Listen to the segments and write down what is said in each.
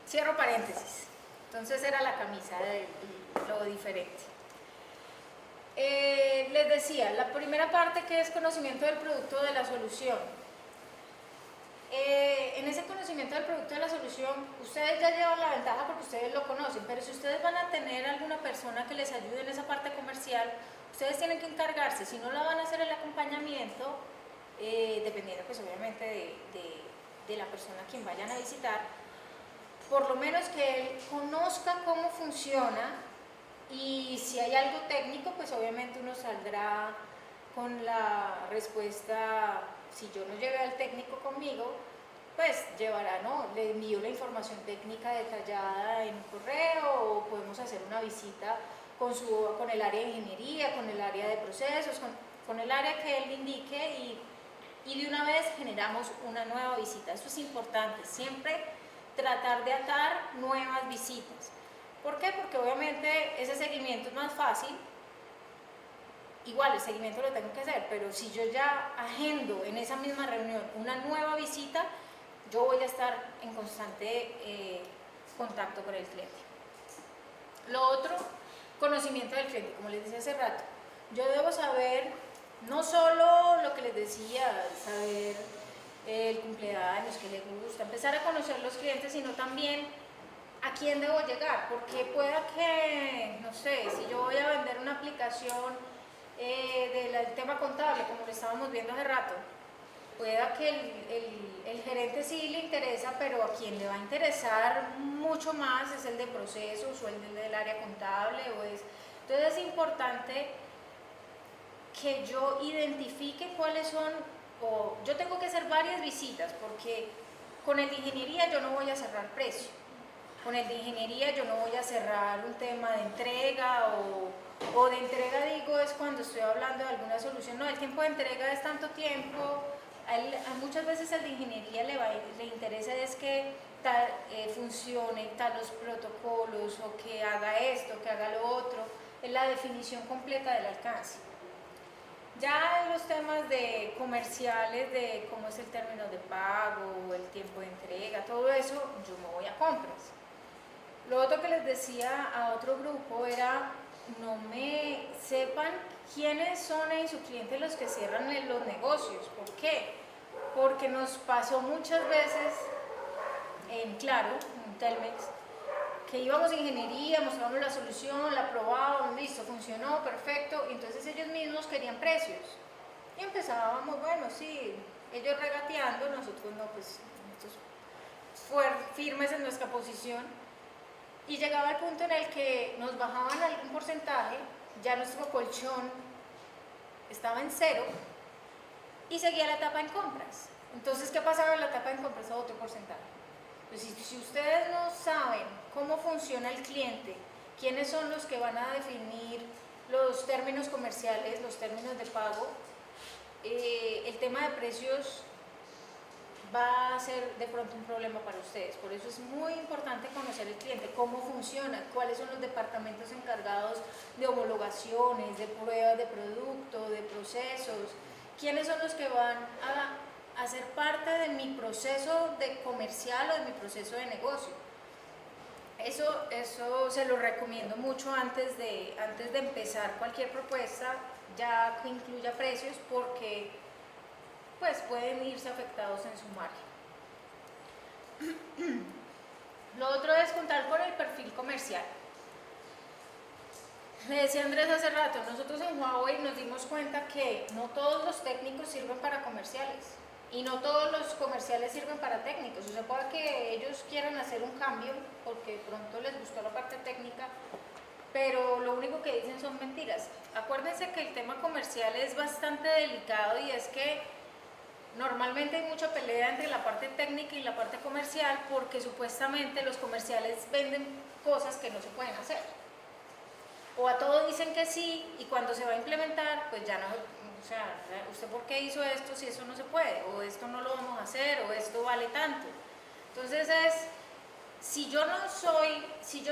cierro paréntesis. Entonces era la camisa de lo diferente. Les decía, la primera parte que es conocimiento del producto de la solución. En ese conocimiento del producto de la solución, ustedes ya llevan la ventaja porque ustedes lo conocen, pero si ustedes van a tener alguna persona que les ayude en esa parte comercial, ustedes tienen que encargarse, si no la van a hacer el acompañamiento, dependiendo pues obviamente de la persona a quien vayan a visitar, por lo menos que él conozca cómo funciona, y si hay algo técnico, pues obviamente uno saldrá con la respuesta. Si yo no llevé al técnico conmigo, pues llevará, ¿no? Le envío la información técnica detallada en un correo, o podemos hacer una visita con el área de ingeniería, con el área de procesos, con el área que él indique, y de una vez generamos una nueva visita. Esto es importante, siempre tratar de atar nuevas visitas. ¿Por qué? Porque obviamente ese seguimiento es más fácil. Igual el seguimiento lo tengo que hacer, pero si yo ya agendo en esa misma reunión una nueva visita, yo voy a estar en constante contacto con el cliente. Lo otro, conocimiento del cliente, como les decía hace rato. Yo debo saber no solo lo que les decía, saber el cumpleaños, que le gusta, empezar a conocer los clientes, sino también a quién debo llegar, porque pueda que, no sé, si yo voy a vender una aplicación del tema contable, como lo estábamos viendo hace rato, pueda que el gerente sí le interesa, pero a quien le va a interesar mucho más es el de procesos o el del área contable. Entonces es importante que yo identifique cuáles son, o yo tengo que hacer varias visitas, porque con el de ingeniería yo no voy a cerrar precio, con el de ingeniería yo no voy a cerrar un tema de entrega, o de entrega, digo, es cuando estoy hablando de alguna solución. No, el tiempo de entrega es tanto tiempo. Muchas veces el de ingeniería le interesa es que funcione tal los protocolos, o que haga esto, que haga lo otro. Es la definición completa del alcance. Ya en los temas de comerciales, de cómo es el término de pago, el tiempo de entrega, todo eso, yo me voy a compras. Lo otro que les decía a otro grupo era, no me sepan quiénes son en su cliente los que cierran los negocios. ¿Por qué? Porque nos pasó muchas veces en Claro, en Telmex, que íbamos a ingeniería, mostrábamos la solución, la probábamos, listo, funcionó, perfecto, y entonces ellos mismos querían precios. Y empezábamos, bueno, sí, ellos regateando, nosotros no, pues nosotros firmes en nuestra posición. Y llegaba el punto en el que nos bajaban algún porcentaje, ya nuestro colchón estaba en 0 y seguía la etapa en compras. Entonces, ¿qué pasaba en la etapa en compras? A otro porcentaje. Pues si ustedes no saben cómo funciona el cliente, quiénes son los que van a definir los términos comerciales, los términos de pago, el tema de precios va a ser de pronto un problema para ustedes. Por eso es muy importante conocer el cliente, cómo funciona, cuáles son los departamentos encargados de homologaciones, de pruebas de producto, de procesos, quiénes son los que van a ser parte de mi proceso de comercial o de mi proceso de negocio. Eso se lo recomiendo mucho antes de empezar cualquier propuesta, ya que incluya precios, porque pues pueden irse afectados en su margen. Lo otro es contar con el perfil comercial. Me decía Andrés hace rato, nosotros en Huawei nos dimos cuenta que no todos los técnicos sirven para comerciales, y no todos los comerciales sirven para técnicos. O sea, puede que ellos quieran hacer un cambio porque de pronto les gustó la parte técnica, pero lo único que dicen son mentiras. Acuérdense que el tema comercial es bastante delicado, y es que normalmente hay mucha pelea entre la parte técnica y la parte comercial, porque supuestamente los comerciales venden cosas que no se pueden hacer, o a todo dicen que sí, y cuando se va a implementar, pues ya no, o sea, ¿usted por qué hizo esto si eso no se puede? O esto no lo vamos a hacer, o esto vale tanto. Entonces si yo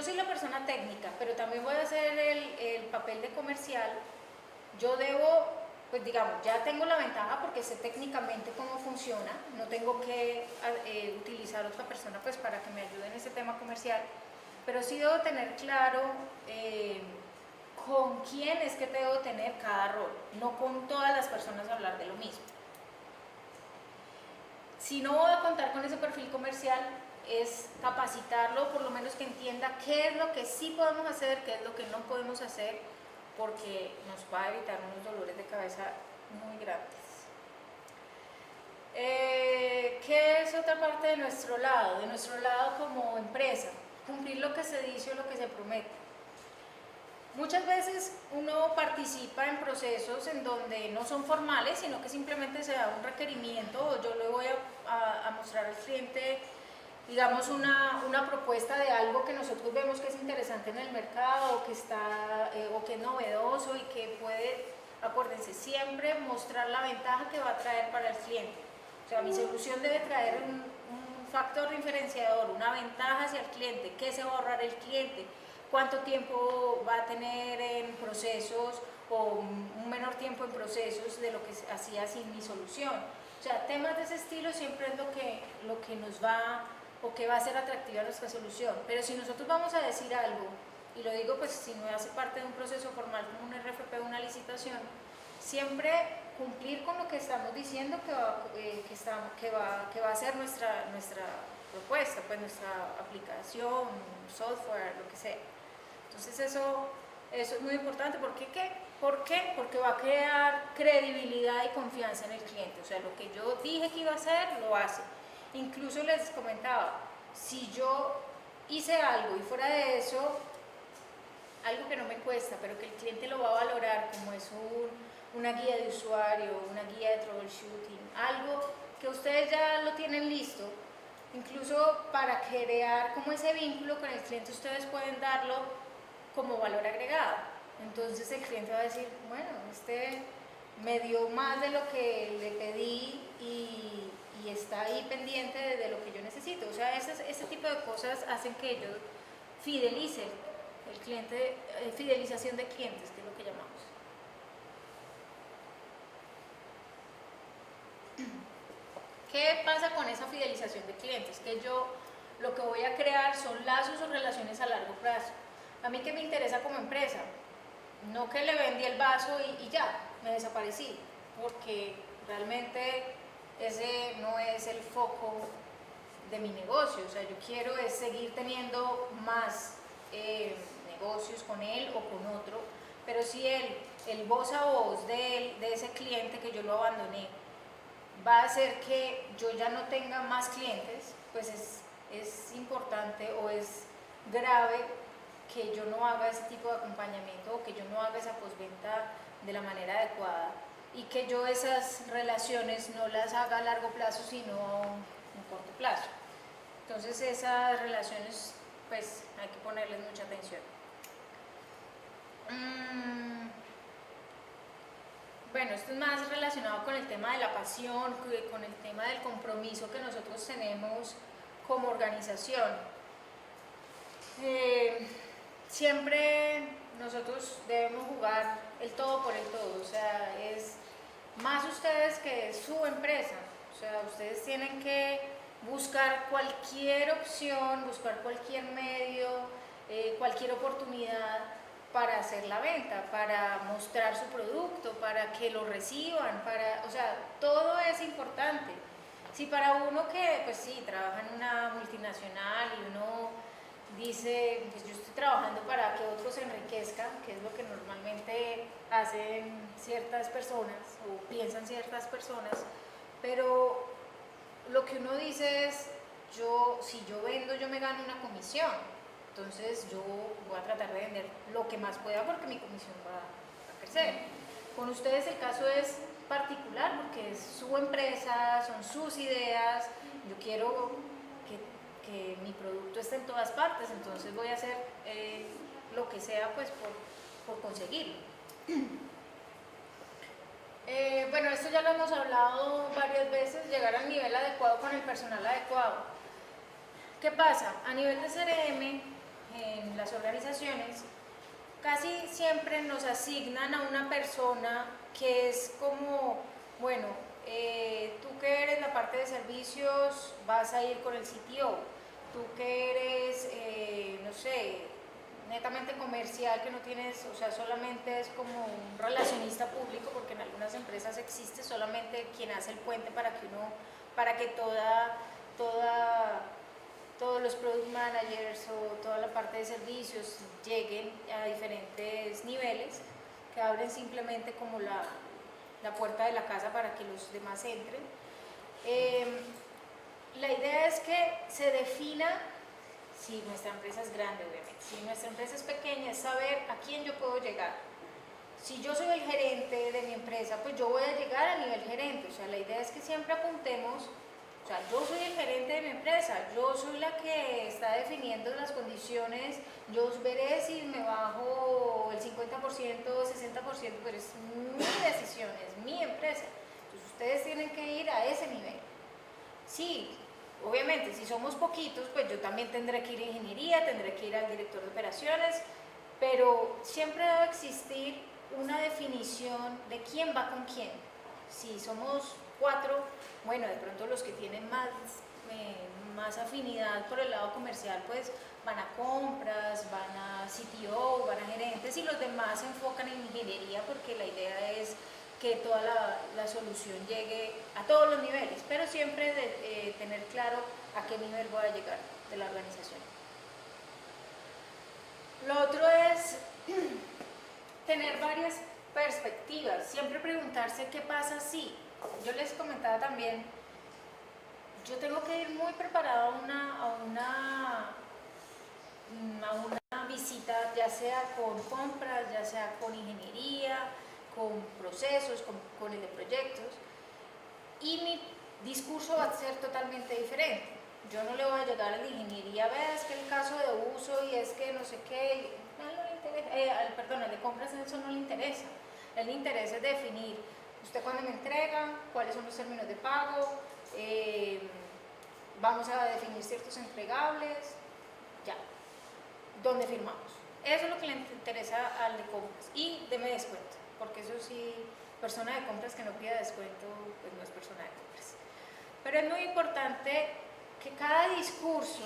soy la persona técnica, pero también voy a hacer el papel de comercial, yo debo pues digamos, ya tengo la ventaja porque sé técnicamente cómo funciona, no tengo que utilizar otra persona pues para que me ayude en ese tema comercial, pero sí debo tener claro con quién es que debo tener cada rol, no con todas las personas hablar de lo mismo. Si no voy a contar con ese perfil comercial, es capacitarlo, por lo menos que entienda qué es lo que sí podemos hacer, qué es lo que no podemos hacer, porque nos va a evitar unos dolores de cabeza muy grandes. ¿Qué es otra parte de nuestro lado? De nuestro lado como empresa, cumplir lo que se dice o lo que se promete. Muchas veces uno participa en procesos en donde no son formales, sino que simplemente se da un requerimiento o yo le voy a mostrar al cliente, digamos, una propuesta de algo que nosotros vemos que es interesante en el mercado o que es novedoso y que puede, acuérdense, siempre mostrar la ventaja que va a traer para el cliente. O sea, mi solución debe traer un factor diferenciador, una ventaja hacia el cliente, qué se va a ahorrar el cliente, cuánto tiempo va a tener en procesos o un menor tiempo en procesos de lo que hacía sin mi solución. O sea, temas de ese estilo siempre es lo que nos va o que va a ser atractiva nuestra solución. Pero si nosotros vamos a decir algo, y lo digo pues si no hace parte de un proceso formal como un RFP o una licitación, siempre cumplir con lo que estamos diciendo que va a ser nuestra propuesta, pues nuestra aplicación, software, lo que sea. Entonces eso es muy importante. ¿Por qué? ¿Por qué? Porque va a crear credibilidad y confianza en el cliente. O sea, lo que yo dije que iba a hacer, lo hace. Incluso les comentaba, si yo hice algo y fuera de eso, algo que no me cuesta, pero que el cliente lo va a valorar, como es una guía de usuario, una guía de troubleshooting, algo que ustedes ya lo tienen listo, incluso para crear como ese vínculo con el cliente, ustedes pueden darlo como valor agregado. Entonces el cliente va a decir, bueno, este me dio más de lo que le pedí y está ahí pendiente de lo que yo necesito. O sea, ese tipo de cosas hacen que ellos fidelicen el cliente, fidelización de clientes, que es lo que llamamos. ¿Qué pasa con esa fidelización de clientes? Que yo lo que voy a crear son lazos o relaciones a largo plazo. A mí, ¿qué me interesa como empresa? No que le vendí el vaso y ya, me desaparecí, porque realmente ese no es el foco de mi negocio. O sea, yo quiero es seguir teniendo más negocios con él o con otro, pero si el voz a voz de ese cliente que yo lo abandoné va a hacer que yo ya no tenga más clientes, pues es importante o es grave que yo no haga ese tipo de acompañamiento o que yo no haga esa postventa de la manera adecuada y que yo esas relaciones no las haga a largo plazo sino a un corto plazo. Entonces esas relaciones pues hay que ponerles mucha atención. Bueno, esto es más relacionado con el tema de la pasión, con el tema del compromiso que nosotros tenemos como organización. Siempre nosotros debemos jugar el todo por el todo, o sea, es más ustedes que su empresa, o sea, ustedes tienen que buscar cualquier opción, buscar cualquier medio, cualquier oportunidad para hacer la venta, para mostrar su producto, para que lo reciban, o sea, todo es importante. Si para uno que, pues sí, trabaja en una multinacional y uno dice, pues yo estoy trabajando para que otros se enriquezcan, que es lo que normalmente hacen ciertas personas o piensan ciertas personas, pero lo que uno dice es, si yo vendo, yo me gano una comisión, entonces yo voy a tratar de vender lo que más pueda porque mi comisión va a crecer. Con ustedes el caso es particular porque es su empresa, son sus ideas, yo quiero que mi producto esté en todas partes, entonces voy a hacer lo que sea pues por conseguirlo. Bueno, esto ya lo hemos hablado varias veces, llegar al nivel adecuado con el personal adecuado. ¿Qué pasa? A nivel de CRM, en las organizaciones, casi siempre nos asignan a una persona que es como, bueno, tú que eres la parte de servicios vas a ir con el CTO, tú que eres, no sé, netamente comercial, que no tienes, o sea, solamente es como un relacionista público, porque en algunas empresas existe solamente quien hace el puente para que uno, para que todos los product managers o toda la parte de servicios lleguen a diferentes niveles, que abren simplemente como la puerta de la casa para que los demás entren. La idea es que se defina, si nuestra empresa es grande obviamente, si nuestra empresa es pequeña, es saber a quién yo puedo llegar. Si yo soy el gerente de mi empresa, pues yo voy a llegar a nivel gerente, o sea, la idea es que siempre apuntemos, o sea, yo soy el gerente de mi empresa, yo soy la que está definiendo las condiciones, yo veré si me bajo el 50%, 60%, pero es mi decisión, es mi empresa. Entonces ustedes tienen que ir a ese nivel. Sí, obviamente, si somos poquitos, pues yo también tendré que ir a ingeniería, tendré que ir al director de operaciones, pero siempre debe existir una definición de quién va con quién. Si somos 4, bueno, de pronto los que tienen más afinidad por el lado comercial, pues van a compras, van a CTO, van a gerentes, y los demás se enfocan en ingeniería, porque la idea es que toda la solución llegue a todos los niveles, pero siempre tener claro a qué nivel voy a llegar de la organización. Lo otro es tener varias perspectivas, siempre preguntarse qué pasa si. Yo les comentaba también, yo tengo que ir muy preparada a una visita, ya sea con compras, ya sea con ingeniería, con procesos, con el de proyectos, y mi discurso va a ser totalmente diferente. Yo no le voy a llegar a la ingeniería, veas que el caso de uso y es que no sé qué, no le interesa, perdón, el de compras eso no le interesa. A él le interesa definir, usted cuándo me entrega, cuáles son los términos de pago, vamos a definir ciertos entregables, ya, ¿dónde firmamos? Eso es lo que le interesa al de compras, y deme descuento, porque eso sí, persona de compras que no pida descuento, pues no es persona de compras. Pero es muy importante que cada discurso,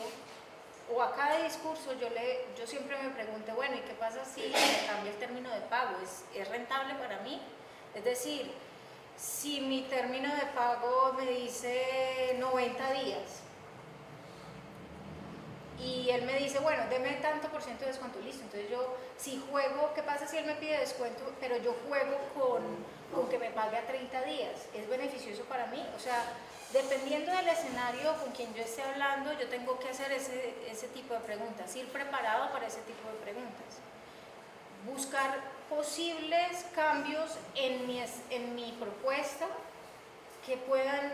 o a cada discurso yo siempre me pregunto, bueno, ¿y qué pasa si me cambia el término de pago? ¿Es rentable para mí? Es decir, si mi término de pago me dice 90 días, y él me dice, bueno, deme tanto por ciento de descuento, listo. Entonces yo, si juego, ¿qué pasa si él me pide descuento, pero yo juego con que me pague a 30 días? ¿Es beneficioso para mí? O sea, dependiendo del escenario con quien yo esté hablando, yo tengo que hacer ese tipo de preguntas, ir preparado para ese tipo de preguntas. Buscar posibles cambios en mi propuesta que puedan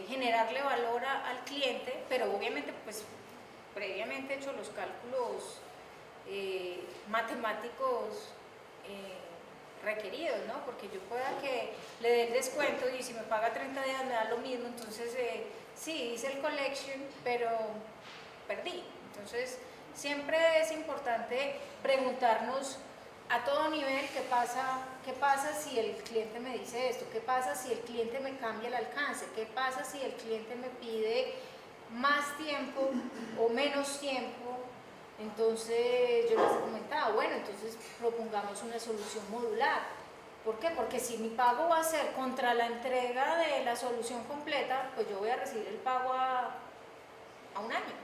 generarle valor al cliente, pero obviamente pues previamente hecho los cálculos matemáticos requeridos, ¿no? Porque yo pueda que le dé el descuento y si me paga 30 días me da lo mismo, entonces sí, hice el collection, pero perdí. Entonces siempre es importante preguntarnos a todo nivel qué pasa si el cliente me dice esto, qué pasa si el cliente me cambia el alcance, qué pasa si el cliente me pide más tiempo o menos tiempo. Entonces yo les he comentado, bueno, entonces propongamos una solución modular. ¿Por qué? Porque si mi pago va a ser contra la entrega de la solución completa, pues yo voy a recibir el pago a un año.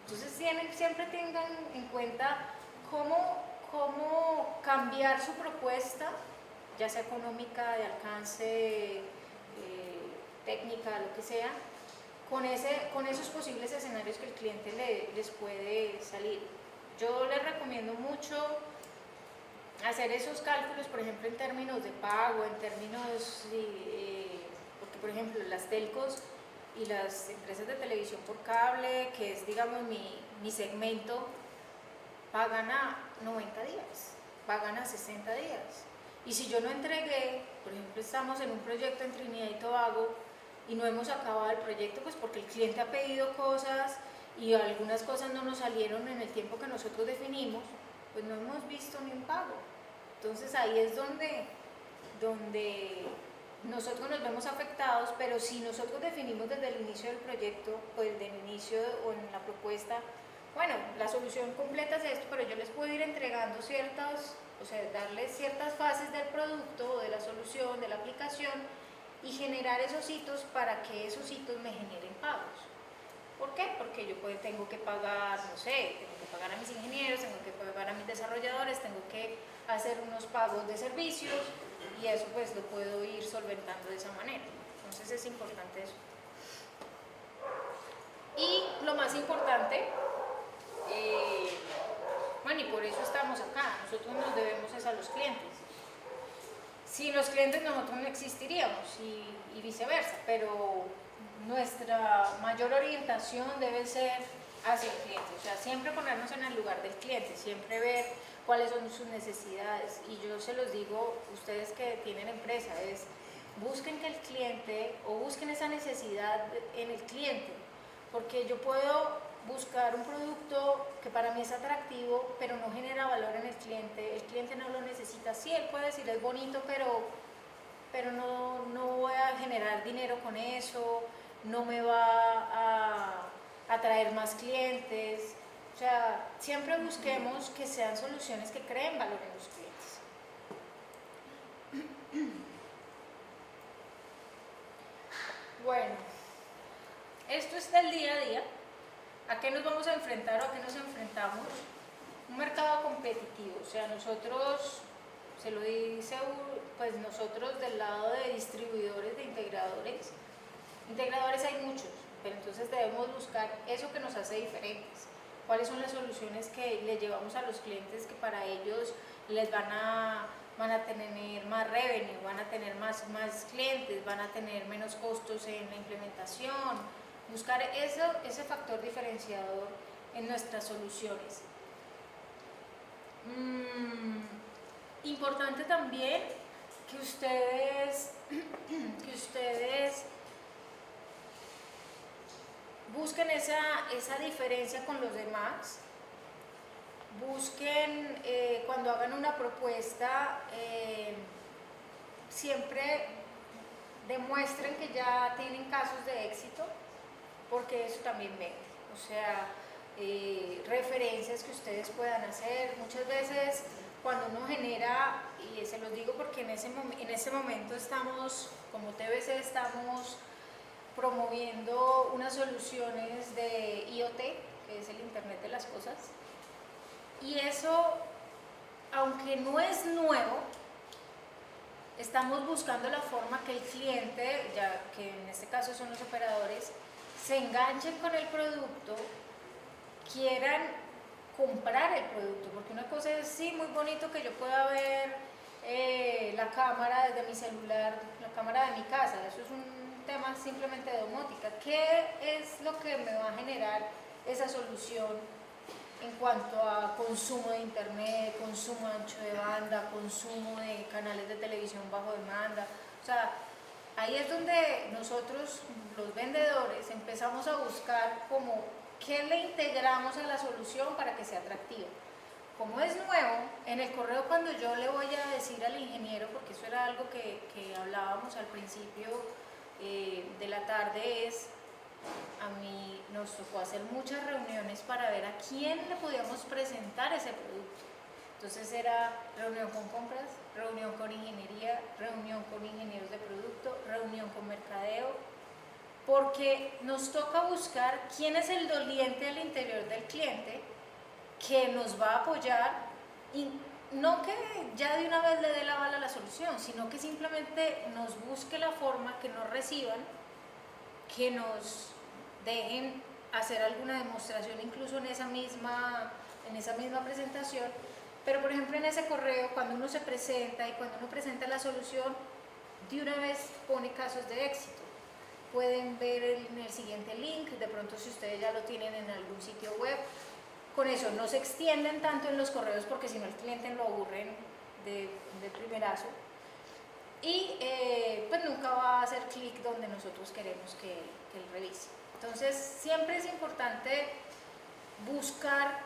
Entonces siempre tengan en cuenta cómo cambiar su propuesta, ya sea económica, de alcance, técnica, lo que sea, con esos posibles escenarios que el cliente les puede salir. Yo les recomiendo mucho hacer esos cálculos, por ejemplo, en términos de pago, en términos, porque por ejemplo las telcos y las empresas de televisión por cable, que es digamos mi segmento, pagan a 90 días, pagan a 60 días. Y si yo no entregué, por ejemplo, estamos en un proyecto en Trinidad y Tobago, y no hemos acabado el proyecto, pues porque el cliente ha pedido cosas y algunas cosas no nos salieron en el tiempo que nosotros definimos, pues no hemos visto ni un pago. Entonces ahí es donde nosotros nos vemos afectados, pero si nosotros definimos desde el inicio del proyecto, pues desde el inicio o en la propuesta, bueno, la solución completa es esto, pero yo les puedo ir entregando ciertas, o sea, darles ciertas fases del producto, de la solución, de la aplicación, y generar esos hitos para que esos hitos me generen pagos. ¿Por qué? Porque yo tengo que pagar, no sé, tengo que pagar a mis ingenieros, tengo que pagar a mis desarrolladores, tengo que hacer unos pagos de servicios, y eso pues lo puedo ir solventando de esa manera. Entonces es importante eso. Y lo más importante, bueno, y por eso estamos acá, nosotros nos debemos es a los clientes. Sin los clientes nosotros no existiríamos y viceversa, pero nuestra mayor orientación debe ser hacia el cliente, o sea, siempre ponernos en el lugar del cliente, siempre ver cuáles son sus necesidades. Y yo se los digo, ustedes que tienen empresa, es busquen que el cliente, o busquen esa necesidad en el cliente, porque yo puedo buscar un producto que para mí es atractivo, pero no genera valor en el cliente no lo necesita. Sí, él puede decir es bonito, pero no voy a generar dinero con eso, no me va a traer más clientes. O sea, siempre busquemos que sean soluciones que creen valor en los clientes. Bueno, esto es del día a día. ¿A qué nos vamos a enfrentar o a qué nos enfrentamos? Un mercado competitivo, o sea, nosotros, se lo dice, pues nosotros del lado de distribuidores, de integradores hay muchos, pero entonces debemos buscar eso que nos hace diferentes. ¿Cuáles son las soluciones que le llevamos a los clientes que para ellos les van a tener más revenue, van a tener más clientes, van a tener menos costos en la implementación? Buscar ese factor diferenciador en nuestras soluciones. Importante también que ustedes busquen esa diferencia con los demás. Busquen cuando hagan una propuesta, siempre demuestren que ya tienen casos de éxito, porque eso también vende. O sea, referencias que ustedes puedan hacer. Muchas veces cuando uno genera, y se los digo porque en ese momento estamos, como TBC, estamos promoviendo unas soluciones de IoT, que es el Internet de las Cosas, y eso, aunque no es nuevo, estamos buscando la forma que el cliente, ya que en este caso son los operadores, se enganchen con el producto, quieran comprar el producto, porque una cosa es, sí, muy bonito que yo pueda ver la cámara desde mi celular, la cámara de mi casa, eso es un tema simplemente de domótica. ¿Qué es lo que me va a generar esa solución en cuanto a consumo de internet, consumo de ancho de banda, consumo de canales de televisión bajo demanda? O sea, ahí es donde nosotros, los vendedores, empezamos a buscar como qué le integramos a la solución para que sea atractiva. Como es nuevo, en el correo cuando yo le voy a decir al ingeniero, porque eso era algo que hablábamos al principio de la tarde, a mí nos tocó hacer muchas reuniones para ver a quién le podíamos presentar ese producto. Entonces era reunión con compras, reunión con ingeniería, reunión con ingenieros de producto, reunión con mercadeo, porque nos toca buscar quién es el doliente al interior del cliente que nos va a apoyar, y no que ya de una vez le dé la bala a la solución, sino que simplemente nos busque la forma, que nos reciban, que nos dejen hacer alguna demostración incluso en esa misma presentación. Pero por ejemplo en ese correo, cuando uno se presenta y cuando uno presenta la solución, de una vez pone casos de éxito. Pueden ver en el siguiente link, de pronto si ustedes ya lo tienen en algún sitio web. Con eso no se extienden tanto en los correos, porque si no el cliente lo aburren de primerazo. Y pues nunca va a hacer clic donde nosotros queremos que él revise. Entonces siempre es importante buscar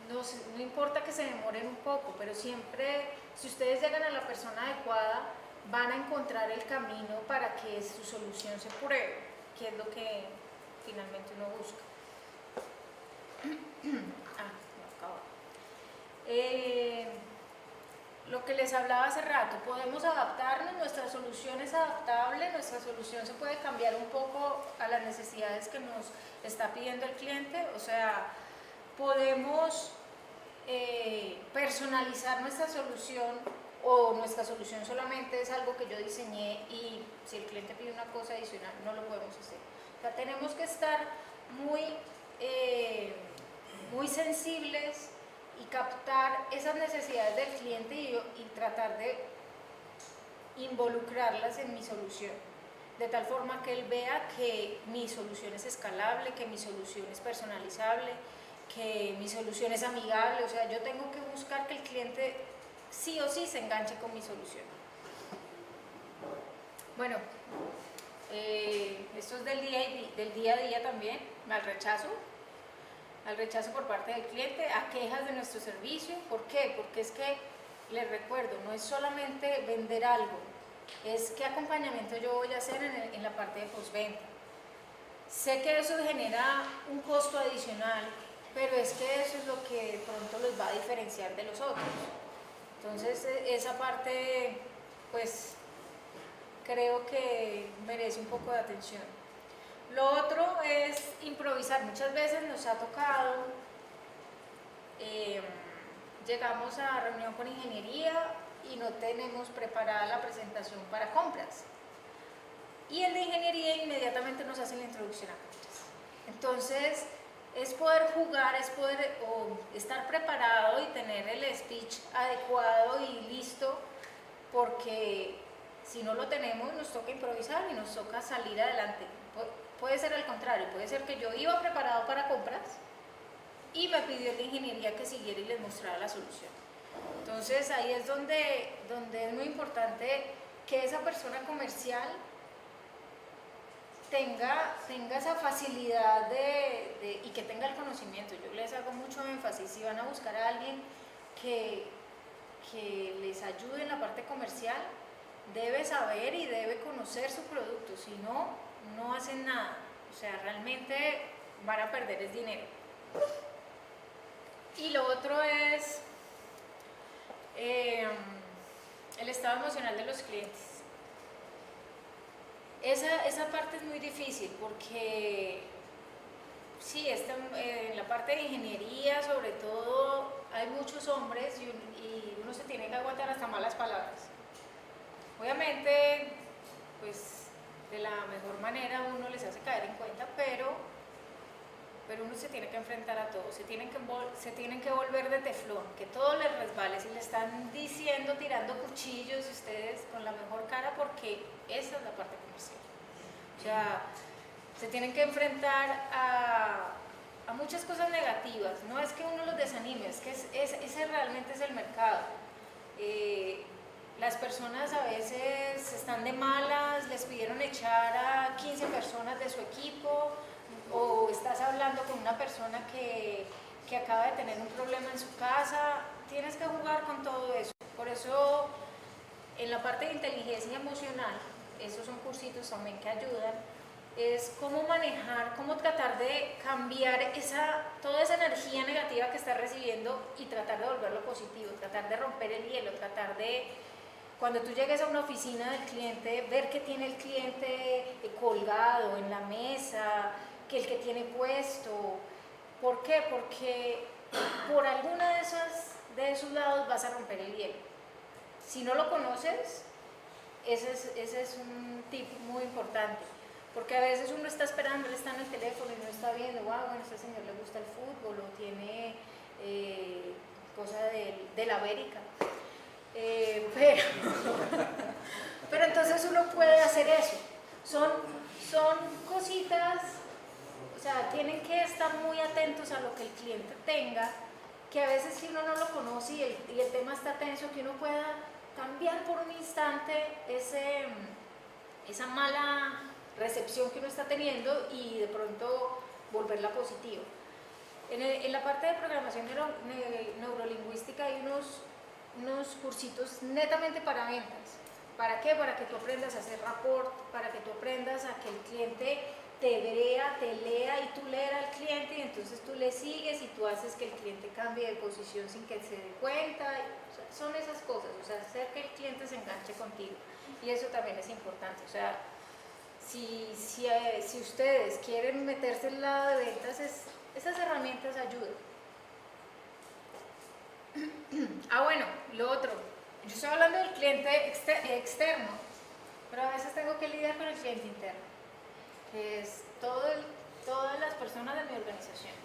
no importa que se demoren un poco, pero siempre, si ustedes llegan a la persona adecuada, van a encontrar el camino para que su solución se pruebe, que es lo que finalmente uno busca. Lo que les hablaba hace rato, podemos adaptarnos, nuestra solución es adaptable, nuestra solución se puede cambiar un poco a las necesidades que nos está pidiendo el cliente, o sea, podemos personalizar nuestra solución, o nuestra solución solamente es algo que yo diseñé y si el cliente pide una cosa adicional no lo podemos hacer. O sea, tenemos que estar muy sensibles y captar esas necesidades del cliente y tratar de involucrarlas en mi solución, de tal forma que él vea que mi solución es escalable, que mi solución es personalizable, que mi solución es amigable. O sea, yo tengo que buscar que el cliente sí o sí se enganche con mi solución. Bueno, esto es del día a día también, al rechazo por parte del cliente, a quejas de nuestro servicio. ¿Por qué? Porque es que, les recuerdo, no es solamente vender algo, es qué acompañamiento yo voy a hacer en la parte de postventa. Sé que eso genera un costo adicional, pero es que eso es lo que de pronto los va a diferenciar de los otros. Entonces, esa parte, pues, creo que merece un poco de atención. Lo otro es improvisar. Muchas veces nos ha tocado, llegamos a reunión con ingeniería y no tenemos preparada la presentación para compras. Y el de ingeniería inmediatamente nos hace la introducción a compras. Entonces, es poder jugar, es poder estar preparado y tener el speech adecuado y listo, porque si no lo tenemos nos toca improvisar y nos toca salir adelante. Puede ser al contrario, puede ser que yo iba preparado para compras y me pidió el de ingeniería que siguiera y les mostrara la solución. Entonces ahí es donde es muy importante que esa persona comercial tenga esa facilidad y que tenga el conocimiento. Yo les hago mucho énfasis, si van a buscar a alguien que les ayude en la parte comercial, debe saber y debe conocer su producto, si no, no hacen nada. O sea, realmente van a perder el dinero. Y lo otro es el estado emocional de los clientes. Esa parte es muy difícil porque sí, en la parte de ingeniería sobre todo hay muchos hombres y uno se tiene que aguantar hasta malas palabras. Obviamente, pues de la mejor manera uno les hace caer en cuenta, pero uno se tiene que enfrentar a todo, se tienen que volver de teflón, que todo les resbale, si le están diciendo, tirando cuchillos, ustedes con la mejor cara, porque esa es la parte comercial. O sea, se tienen que enfrentar a muchas cosas negativas, no es que uno los desanime, es que ese realmente es el mercado. Las personas a veces están de malas, les pidieron echar a 15 personas de su equipo, o estás hablando con una persona que acaba de tener un problema en su casa. Tienes que jugar con todo eso. Por eso en la parte de inteligencia emocional, esos son cursitos también que ayudan, es cómo manejar, cómo tratar de cambiar toda esa energía negativa que estás recibiendo y tratar de volverlo positivo, tratar de romper el hielo, tratar de, cuando tú llegues a una oficina del cliente, ver que tiene el cliente colgado en la mesa, que el que tiene puesto. ¿Por qué? Porque por alguna de esos lados vas a romper el hielo. Si no lo conoces, ese es un tip muy importante, porque a veces uno está esperando, él está en el teléfono y no está viendo, wow, bueno, a este señor le gusta el fútbol o tiene cosa de la América. Pero entonces uno puede hacer eso. Son cositas, o sea, tienen que estar muy atentos a lo que el cliente tenga, que a veces si uno no lo conoce y el tema está tenso, que uno pueda cambiar por un instante esa mala recepción que uno está teniendo y de pronto volverla positiva. En la parte de programación neurolingüística hay unos cursitos netamente para ventas. ¿Para qué? Para que tú aprendas a hacer rapport, para que tú aprendas a que el cliente te vea, te lea y tú leer al cliente y entonces tú le sigues y tú haces que el cliente cambie de posición sin que se dé cuenta. O sea, son esas cosas, o sea, hacer que el cliente se enganche contigo. Y eso también es importante. O sea, si ustedes quieren meterse en el lado de ventas, esas herramientas ayudan. Bueno, lo otro. Yo estoy hablando del cliente externo, pero a veces tengo que lidiar con el cliente interno, que es todas las personas de mi organización.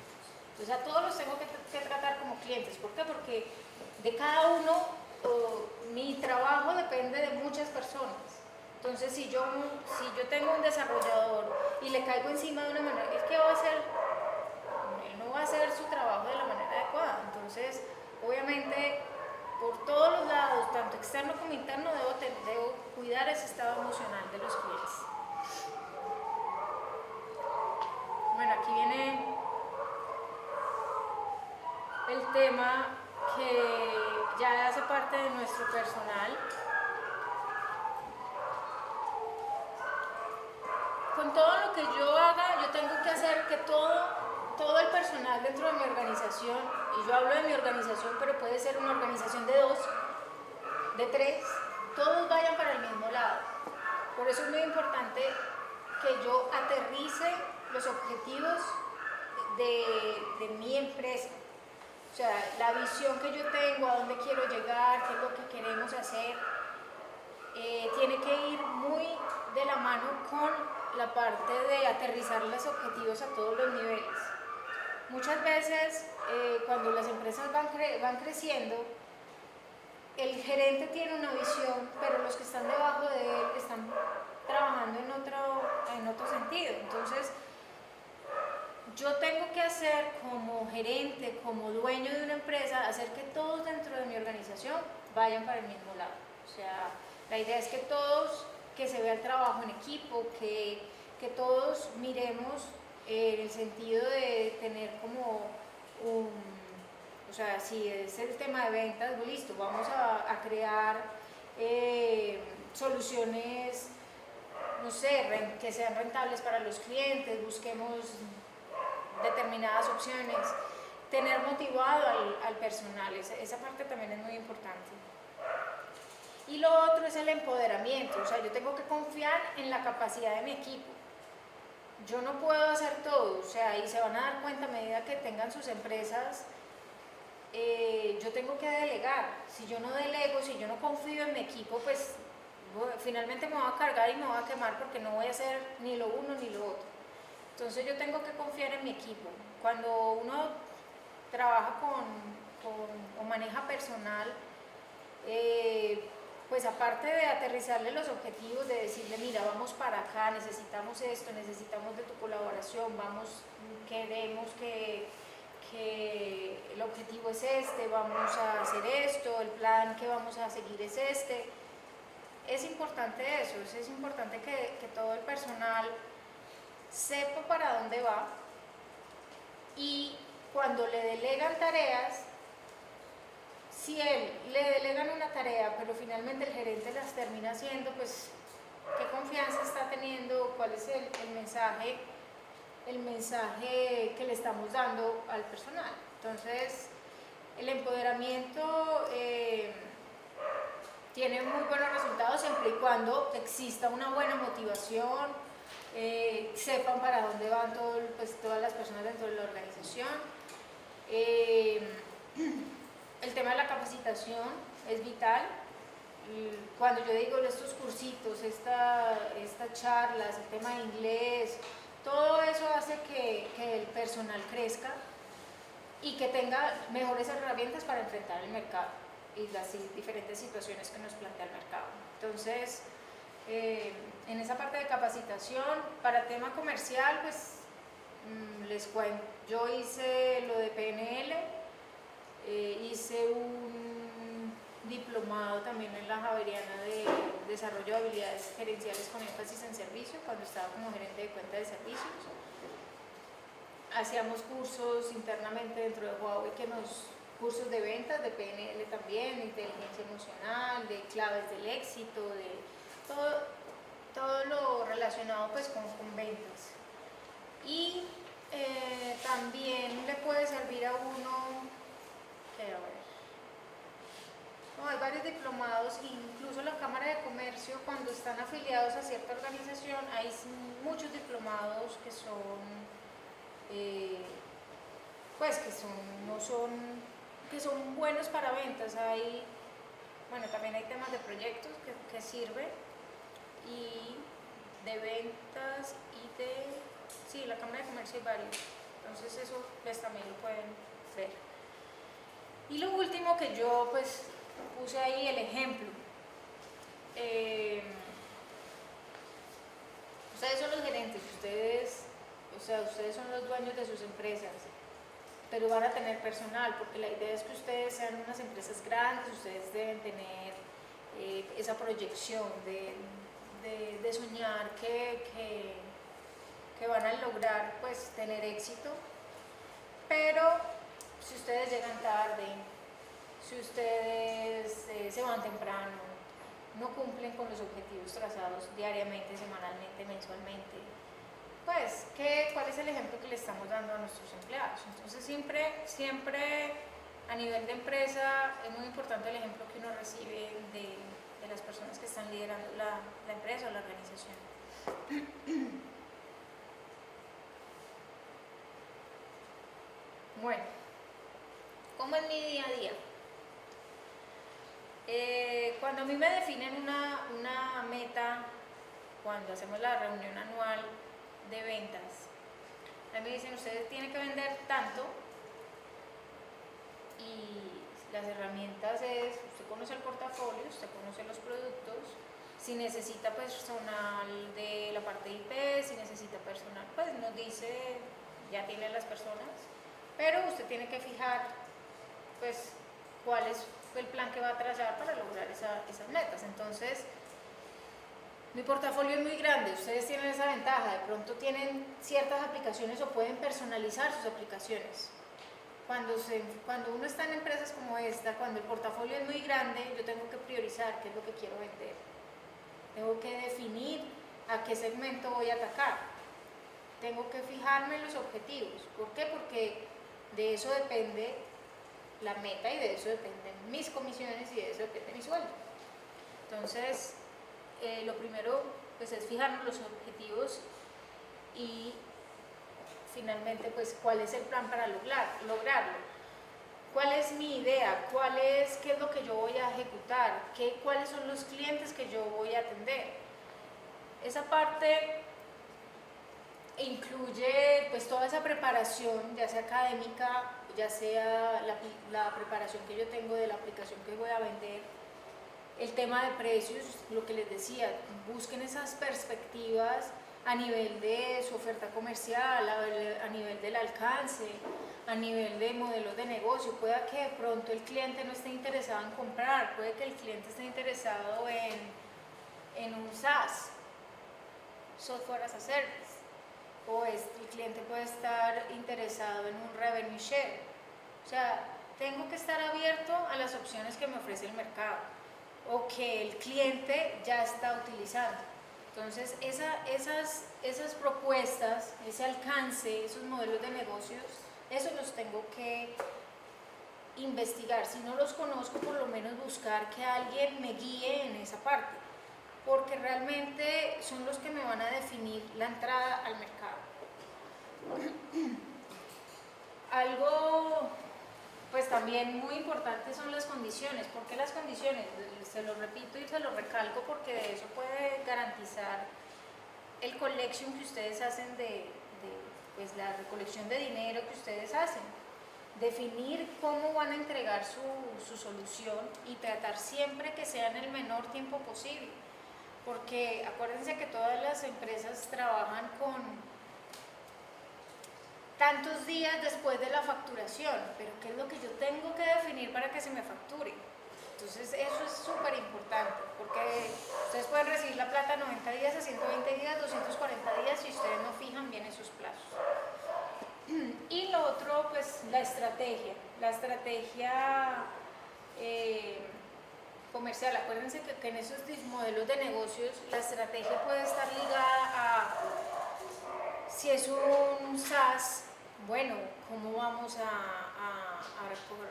O sea, todos los tengo que tratar como clientes. ¿Por qué? Porque de cada uno, mi trabajo depende de muchas personas. Entonces, si yo tengo un desarrollador y le caigo encima de una manera, ¿qué va a hacer? Él no va a hacer su trabajo de la manera adecuada. Entonces, obviamente, por todos los lados, tanto externo como interno, debo cuidar ese estado emocional de los clientes. Bueno, aquí viene el tema que ya hace parte de nuestro personal. Con todo lo que yo haga, yo tengo que hacer que todo el personal dentro de mi organización, y yo hablo de mi organización, pero puede ser una organización de 2, de 3, todos vayan para el mismo lado. Por eso es muy importante que yo aterrice los objetivos de mi empresa. O sea, la visión que yo tengo, a dónde quiero llegar, qué es lo que queremos hacer, tiene que ir muy de la mano con la parte de aterrizar los objetivos a todos los niveles. Muchas veces, cuando las empresas van creciendo, el gerente tiene una visión, pero los que están debajo de él están trabajando en otro sentido. Entonces, yo tengo que hacer como gerente, como dueño de una empresa, hacer que todos dentro de mi organización vayan para el mismo lado. O sea, la idea es que se vea el trabajo en equipo, que todos miremos en el sentido de tener como o sea, si es el tema de ventas, pues listo, vamos a crear soluciones, no sé, que sean rentables para los clientes, busquemos determinadas opciones, tener motivado al personal, esa parte también es muy importante. Y lo otro es el empoderamiento, o sea, yo tengo que confiar en la capacidad de mi equipo. Yo no puedo hacer todo, o sea, y se van a dar cuenta a medida que tengan sus empresas, yo tengo que delegar. Si yo no delego, si yo no confío en mi equipo, pues finalmente me voy a cargar y me voy a quemar porque no voy a hacer ni lo uno ni lo otro. Entonces yo tengo que confiar en mi equipo. Cuando uno trabaja o maneja personal, pues aparte de aterrizarle los objetivos, de decirle, mira, vamos para acá, necesitamos esto, necesitamos de tu colaboración, queremos que el objetivo es este, vamos a hacer esto, el plan que vamos a seguir es este. Es importante eso, es importante que todo el personal sepa para dónde va, y cuando le delegan tareas, si le delegan una tarea, pero finalmente el gerente las termina haciendo, pues, ¿qué confianza está teniendo? ¿Cuál es el mensaje que le estamos dando al personal? Entonces, el empoderamiento tiene muy buenos resultados siempre y cuando exista una buena motivación, sepan para dónde van todas las personas dentro de la organización. El tema de la capacitación es vital. Cuando yo digo estos cursitos, estas charlas, el tema de inglés, todo eso hace que el personal crezca y que tenga mejores herramientas para enfrentar el mercado y las diferentes situaciones que nos plantea el mercado. Entonces, en esa parte de capacitación, para tema comercial, pues les cuento, yo hice lo de PNL, hice un diplomado también en la Javeriana de desarrollo de habilidades gerenciales con énfasis en servicio, cuando estaba como gerente de cuenta de servicios. hacíamos cursos internamente dentro de Huawei, cursos de ventas, de PNL también, de inteligencia emocional, de claves del éxito, de todo lo relacionado pues con ventas. Y también le puede servir a uno, hay varios diplomados, incluso la Cámara de Comercio, cuando están afiliados a cierta organización, hay muchos diplomados que son, pues que son buenos para ventas. También hay temas de proyectos que sirven, y de ventas, y sí, la Cámara de Comercio hay varios, entonces eso pues también lo pueden ver. Y lo último que yo pues puse ahí el ejemplo. Ustedes son los gerentes, ustedes son los dueños de sus empresas, pero van a tener personal, porque la idea es que ustedes sean unas empresas grandes. Ustedes deben tener esa proyección de soñar que van a lograr pues tener éxito. Pero si ustedes llegan tarde, si ustedes se van temprano, no cumplen con los objetivos trazados diariamente, semanalmente, mensualmente, pues, ¿cuál es el ejemplo que le estamos dando a nuestros empleados? Entonces siempre a nivel de empresa es muy importante el ejemplo que uno recibe de las personas que están liderando la empresa o la organización. Bueno, ¿cómo es mi día a día? Cuando a mí me definen una meta, cuando hacemos la reunión anual de ventas, a mí me dicen: ustedes tienen que vender tanto, y las herramientas es, usted conoce el portafolio, usted conoce los productos, si necesita personal de la parte de IP, si necesita personal, pues nos dice, ya tiene las personas, pero usted tiene que fijar pues cuál es el plan que va a trazar para lograr esas metas. Entonces, mi portafolio es muy grande, ustedes tienen esa ventaja, de pronto tienen ciertas aplicaciones o pueden personalizar sus aplicaciones. Cuando uno está en empresas como esta, cuando el portafolio es muy grande, yo tengo que priorizar qué es lo que quiero vender. Tengo que definir a qué segmento voy a atacar. Tengo que fijarme en los objetivos. ¿Por qué? Porque de eso depende la meta, y de eso dependen mis comisiones, y de eso depende mi sueldo. Entonces, lo primero pues es fijarnos los objetivos, y finalmente pues cuál es el plan para lograrlo. ¿Cuál es mi idea? ¿Qué es lo que yo voy a ejecutar? ¿Cuáles son los clientes que yo voy a atender? Esa parte incluye pues toda esa preparación, ya sea académica, ya sea la preparación que yo tengo de la aplicación que voy a vender, el tema de precios, lo que les decía, busquen esas perspectivas a nivel de su oferta comercial, a nivel del alcance, a nivel de modelos de negocio. Puede que de pronto el cliente no esté interesado en comprar, puede que el cliente esté interesado en un SaaS, Software as a Service, o el cliente puede estar interesado en un revenue share. O sea, tengo que estar abierto a las opciones que me ofrece el mercado o que el cliente ya está utilizando. Entonces, esas propuestas, ese alcance, esos modelos de negocios, eso los tengo que investigar. Si no los conozco, por lo menos buscar que alguien me guíe en esa parte, porque realmente son los que me van a definir la entrada al mercado. Algo pues también muy importante son las condiciones. ¿Por qué las condiciones? Se lo repito y se lo recalco, porque de eso puede garantizar el collection que ustedes hacen pues la recolección de dinero que ustedes hacen. Definir cómo van a entregar su solución, y tratar siempre que sea en el menor tiempo posible, porque acuérdense que todas las empresas trabajan con tantos días después de la facturación, pero ¿qué es lo que yo tengo que definir para que se me facture? Entonces eso es súper importante, porque ustedes pueden recibir la plata 90 días, a 120 días, 240 días, si ustedes no fijan bien esos plazos. Y lo otro, pues la estrategia comercial. Acuérdense que en esos modelos de negocios la estrategia puede estar ligada a, si es un SaaS, bueno, ¿cómo vamos a recoger?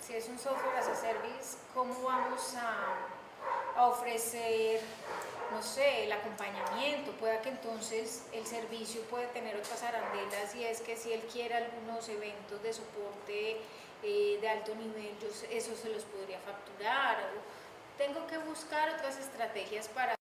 Si es un software as a service, ¿cómo vamos a ofrecer, no sé, el acompañamiento? Pueda que entonces el servicio puede tener otras arandelas, y es que si él quiere algunos eventos de soporte de alto nivel, eso se los podría facturar. O tengo que buscar otras estrategias para